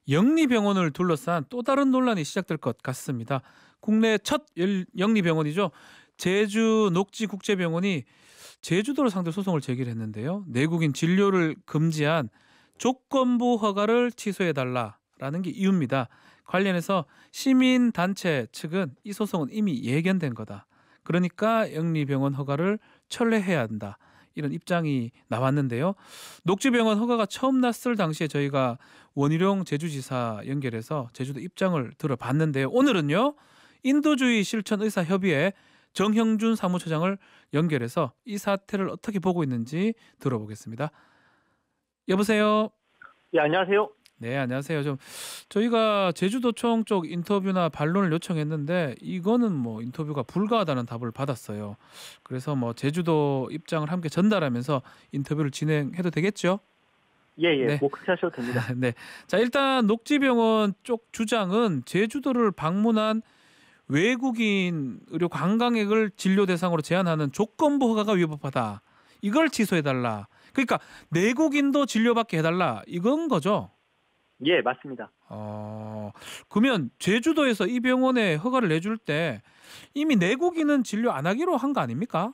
영리병원을 둘러싼 또 다른 논란이 시작될 것 같습니다. 국내 첫 영리병원이죠. 제주 녹지국제병원이 제주도를 상대로 소송을 제기했는데요. 내국인 진료를 금지한 조건부 허가를 취소해달라라는 게 이유입니다. 관련해서 시민단체 측은 이 소송은 이미 예견된 거다. 그러니까 영리병원 허가를 철회해야 한다. 이런 입장이 나왔는데요. 녹지병원 허가가 처음 났을 당시에 저희가 원희룡 제주지사 연결해서 제주도 입장을 들어봤는데요. 오늘은요. 인도주의 실천 의사협의회 정형준 사무처장을 연결해서 이 사태를 어떻게 보고 있는지 들어보겠습니다. 여보세요. 예, 안녕하세요. 네, 안녕하세요. 저희가 제주도청 쪽 인터뷰나 반론을 요청했는데 이거는 인터뷰가 불가하다는 답을 받았어요. 그래서 제주도 입장을 함께 전달하면서 인터뷰를 진행해도 되겠죠? 예, 네. 그렇게 하셔도 됩니다. 네. 자, 일단 녹지병원 쪽 주장은 제주도를 방문한 외국인 의료 관광객을 진료 대상으로 제한하는 조건부 허가가 위법하다. 이걸 취소해달라. 그러니까 내국인도 진료받게 해달라. 이건 거죠? 예, 맞습니다. 그러면 제주도에서 이 병원에 허가를 내줄 때 이미 내국인은 진료 안 하기로 한 거 아닙니까?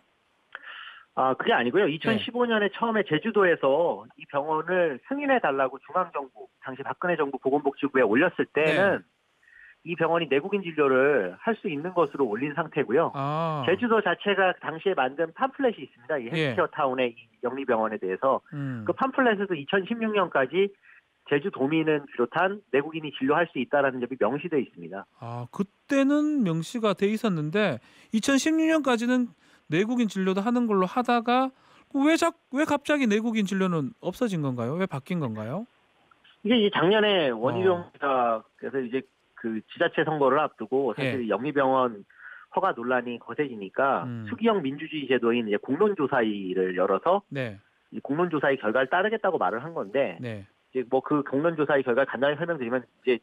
그게 아니고요. 2015년에 처음에 제주도에서 이 병원을 승인해달라고 중앙정부, 당시 박근혜 정부 보건복지부에 올렸을 때는 이 병원이 내국인 진료를 할 수 있는 것으로 올린 상태고요. 제주도 자체가 당시에 만든 팜플렛이 있습니다. 이 헬스케어 타운의 이 영리병원에 대해서 그 팜플렛에서 2016년까지 제주도민은 비롯한 내국인이 진료할 수 있다라는 점이 명시되어 있습니다. 그때는 명시가 돼 있었는데 2016년까지는 내국인 진료도 하는 걸로 하다가 왜 갑자기 내국인 진료는 없어진 건가요? 왜 바뀐 건가요? 이게 이제 작년에 원희룡 지사께서 이제 그 지자체 선거를 앞두고 사실 영리병원 허가 논란이 거세지니까 수기형 민주주의 제도인 이제 공론조사위를 열어서 이 공론조사의 결과를 따르겠다고 말을 한 건데 이제 그 공론조사의 결과를 간단히 설명드리면 이제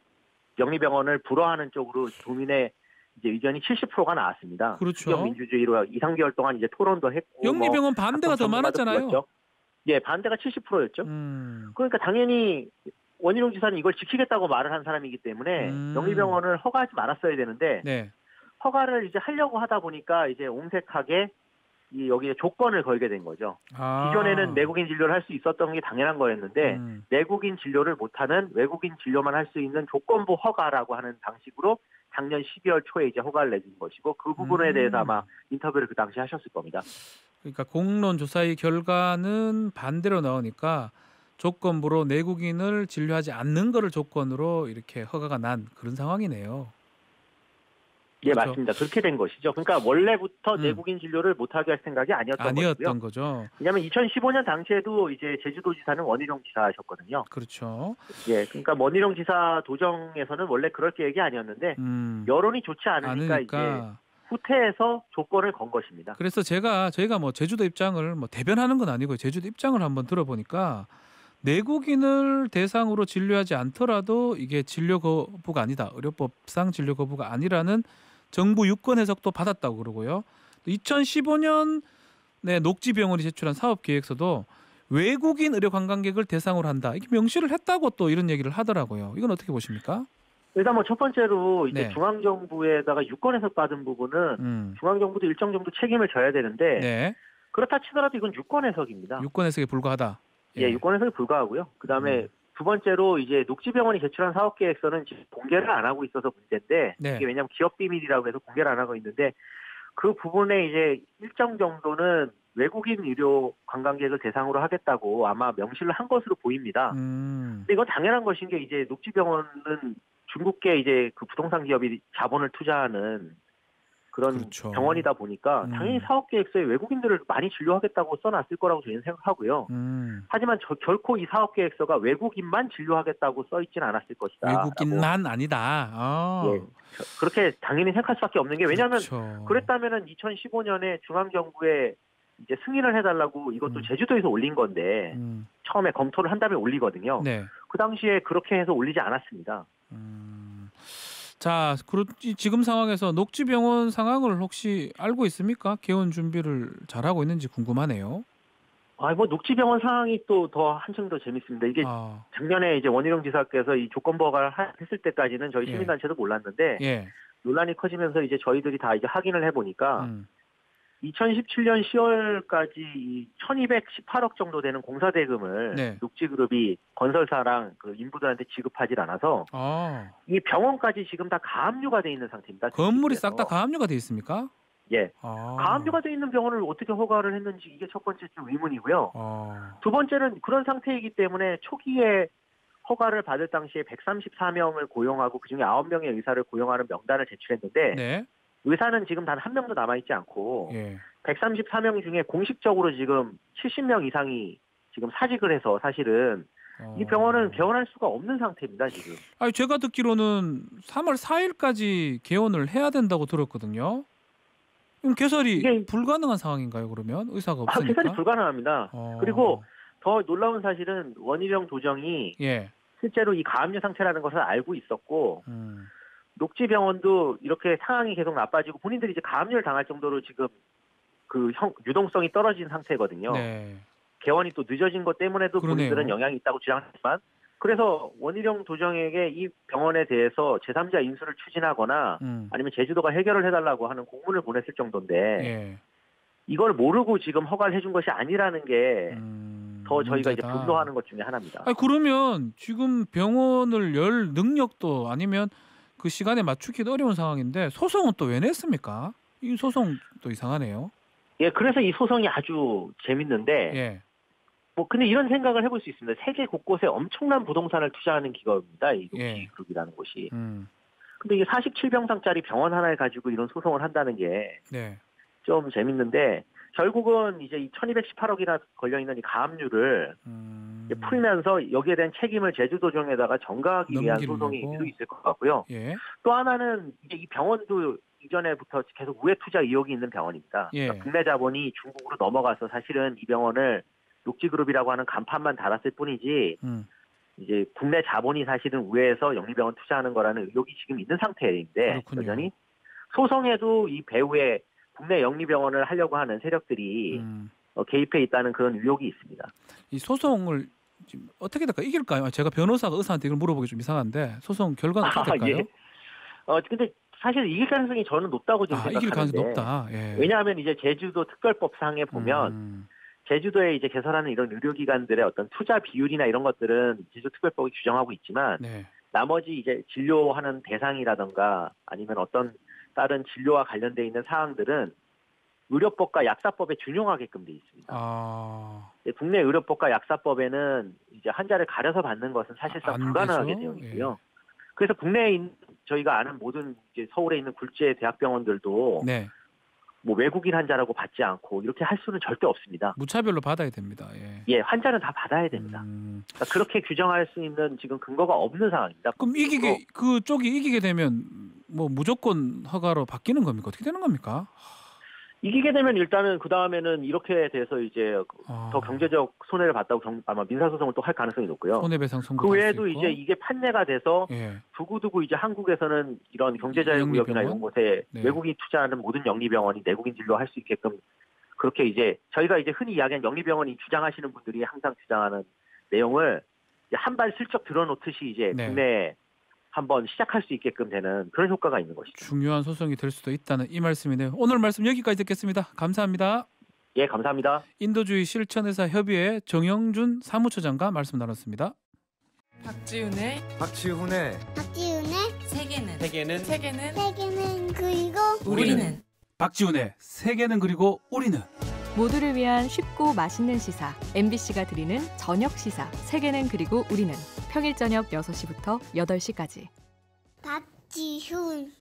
영리병원을 불허하는 쪽으로 도민의 이제 의견이 70%가 나왔습니다. 그렇죠. 수기형 민주주의로 2, 3개월 동안 이제 토론도 했고 영리병원 반대가 더 많았잖아요. 예, 반대가 70%였죠. 그러니까 당연히 원희룡 지사는 이걸 지키겠다고 말을 한 사람이기 때문에 영리병원을 허가하지 말았어야 되는데 허가를 이제 하려고 하다 보니까 이제 옹색하게 여기에 조건을 걸게 된 거죠. 기존에는 내국인 진료를 할 수 있었던 게 당연한 거였는데 내국인 진료를 못하는 외국인 진료만 할 수 있는 조건부 허가라고 하는 방식으로 작년 12월 초에 이제 허가를 내준 것이고 그 부분에 대해서 아마 인터뷰를 그 당시 하셨을 겁니다. 그러니까 공론조사의 결과는 반대로 나오니까 조건부로 내국인을 진료하지 않는 거를 조건으로 이렇게 허가가 난 그런 상황이네요. 예, 그렇죠? 맞습니다. 그렇게 된 것이죠. 그러니까 원래부터 내국인 진료를 못하게 할 생각이 아니었던 거죠. 왜냐하면 2015년 당시에도 이제 제주도지사는 원희룡 지사셨거든요. 그렇죠. 예, 그러니까 원희룡 지사 도정에서는 원래 그럴 계획이 아니었는데 여론이 좋지 않으니까 이제 후퇴해서 조건을 건 것입니다. 그래서 저희가 제주도 입장을 대변하는 건 아니고요. 제주도 입장을 한번 들어보니까 내국인을 대상으로 진료하지 않더라도 이게 진료 거부가 아니다. 의료법상 진료 거부가 아니라는 정부 유권 해석도 받았다고 그러고요. 2015년에 녹지병원이 제출한 사업계획서도 외국인 의료 관광객을 대상으로 한다. 이렇게 명시를 했다고 또 이런 얘기를 하더라고요. 이건 어떻게 보십니까? 일단 첫 번째로 이제 중앙정부에다가 유권 해석 받은 부분은 중앙정부도 일정 정도 책임을 져야 되는데 그렇다 치더라도 이건 유권 해석입니다. 유권 해석에 불과하다. 예, 유권 해석에 불과하고요. 그다음에 두 번째로 이제 녹지병원이 제출한 사업계획서는 지금 공개를 안 하고 있어서 문제인데 이게 왜냐하면 기업 비밀이라고 해서 공개를 안 하고 있는데 그 부분에 이제 일정 정도는 외국인 의료 관광객을 대상으로 하겠다고 아마 명시를 한 것으로 보입니다. 근데 이건 당연한 것인 게 이제 녹지병원은 중국계 이제 그 부동산 기업이 자본을 투자하는 그런 병원이다 보니까 당연히 사업계획서에 외국인들을 많이 진료하겠다고 써놨을 거라고 저희는 생각하고요. 하지만 결코 이 사업계획서가 외국인만 진료하겠다고 써있지는 않았을 것이다. 외국인만 아니다. 예, 그렇게 당연히 생각할 수밖에 없는 게 왜냐하면 그랬다면은 2015년에 중앙정부에 이제 승인을 해달라고 이것도 제주도에서 올린 건데 처음에 검토를 한 다음에 올리거든요. 그 당시에 그렇게 해서 올리지 않았습니다. 자, 지금 상황에서 녹지병원 상황을 혹시 알고 있습니까? 개원 준비를 잘하고 있는지 궁금하네요. 뭐 녹지병원 상황이 또 더 한층 더 재밌습니다. 이게 작년에 이제 원희룡 지사께서 이 조건부허가를 했을 때까지는 저희 시민단체도 몰랐는데 논란이 커지면서 이제 저희들이 다 이제 확인을 해보니까 2017년 10월까지 이 1,218억 정도 되는 공사 대금을 녹지그룹이 건설사랑 그 인부들한테 지급하지 않아서 이 병원까지 지금 다 가압류가 돼 있는 상태입니다. 건물이 싹 다 가압류가 돼 있습니까? 예. 가압류가 돼 있는 병원을 어떻게 허가를 했는지 이게 첫 번째 좀 의문이고요. 두 번째는 그런 상태이기 때문에 초기에 허가를 받을 당시에 134명을 고용하고 그중에 9명의 의사를 고용하는 명단을 제출했는데 의사는 지금 단 한 명도 남아있지 않고 134명 중에 공식적으로 지금 70명 이상이 지금 사직을 해서 사실은 이 병원은 개원할 수가 없는 상태입니다, 지금. 아니, 제가 듣기로는 3월 4일까지 개원을 해야 된다고 들었거든요. 그럼 개설이 불가능한 상황인가요, 그러면? 의사가 없으니까? 개설이 불가능합니다. 그리고 더 놀라운 사실은 원희룡 도정이 실제로 이 가압류 상태라는 것을 알고 있었고 녹지병원도 이렇게 상황이 계속 나빠지고 본인들이 이제 가압류를 당할 정도로 지금 그 유동성이 떨어진 상태거든요. 개원이 또 늦어진 것 때문에도 본인들은 영향이 있다고 주장하지만 그래서 원희룡 도정에게 이 병원에 대해서 제3자 인수를 추진하거나 아니면 제주도가 해결을 해달라고 하는 공문을 보냈을 정도인데 이걸 모르고 지금 허가를 해준 것이 아니라는 게 더 저희가 이제 분노하는 것 중에 하나입니다. 아니, 그러면 지금 병원을 열 능력도 아니면 그 시간에 맞추기도 어려운 상황인데 소송은 또 왜 냈습니까? 이 소송도 이상하네요. 그래서 이 소송이 아주 재밌는데 근데 이런 생각을 해볼 수 있습니다. 세계 곳곳에 엄청난 부동산을 투자하는 기업입니다. 이 녹지그룹이라는 곳이. 근데 이게 47병상짜리 병원 하나를 가지고 이런 소송을 한다는 게 좀 재밌는데 결국은 이제 이 1,218억이나 걸려있는 이 가압류를 풀면서 여기에 대한 책임을 제주도정에다가 전가하기 위한 소송이 또 있을 것 같고요. 또 하나는 이제 이 병원도 이전에부터 계속 우회 투자 의혹이 있는 병원입니다. 그러니까 국내 자본이 중국으로 넘어가서 사실은 이 병원을 녹지그룹이라고 하는 간판만 달았을 뿐이지 이제 국내 자본이 사실은 우회해서 영리병원 투자하는 거라는 의혹이 지금 있는 상태인데 여전히 소송에도 이 배후에 국내 영리병원을 하려고 하는 세력들이 개입해 있다는 그런 의혹이 있습니다. 이 소송을 지금 어떻게 될까요? 이길까요? 제가 변호사가 의사한테 이걸 물어보기 좀 이상한데 소송 결과는 어떻게 될까요? 근데 사실 이길 가능성이 저는 높다고 좀 생각하는데. 이길 가능성이 높다. 왜냐하면 이제 제주도 특별법상에 보면 제주도에 이제 개설하는 이런 의료기관들의 어떤 투자 비율이나 이런 것들은 제주특별법이 규정하고 있지만 나머지 이제 진료하는 대상이라든가 아니면 어떤 다른 진료와 관련돼 있는 사항들은 의료법과 약사법에 준용하게끔 돼 있습니다. 국내 의료법과 약사법에는 이제 환자를 가려서 받는 것은 사실상 불가능하게 되어 있고요. 그래서 국내에 있는 저희가 아는 모든 이제 서울에 있는 굴지의 대학병원들도 뭐 외국인 환자라고 받지 않고 이렇게 할 수는 절대 없습니다. 무차별로 받아야 됩니다. 환자는 다 받아야 됩니다. 그러니까 그렇게 규정할 수 있는 지금 근거가 없는 상황입니다. 그럼 그쪽이 이기게 되면 뭐 무조건 허가로 바뀌는 겁니까? 어떻게 되는 겁니까? 이기게 되면 일단은 그 다음에는 이렇게 돼서 이제 더 경제적 손해를 봤다고 아마 민사소송을 또 할 가능성이 높고요. 손해배상 선고. 그 외에도 이제 이게 판례가 돼서 두고두고 이제 한국에서는 이런 경제자유구역이나 이런 곳에 외국인 투자하는 모든 영리병원이 내국인 진료할 수 있게끔 그렇게 이제 저희가 이제 흔히 이야기하는 영리병원이 주장하시는 분들이 항상 주장하는 내용을 한 발 슬쩍 들어놓듯이 이제 국내에 한번 시작할 수 있게끔 되는 그런 효과가 있는 것이죠. 중요한 소송이 될 수도 있다는 이 말씀이네요. 오늘 말씀 여기까지 듣겠습니다. 감사합니다. 감사합니다. 인도주의 실천의사 협의회 정영준 사무처장과 말씀 나눴습니다. 박지훈의 세계는 그리고 우리는 박지훈의 세계는 그리고 우리는 모두를 위한 쉽고 맛있는 시사 MBC가 드리는 저녁 시사 세계는 그리고 우리는 평일 저녁 6시부터 8시까지 박지훈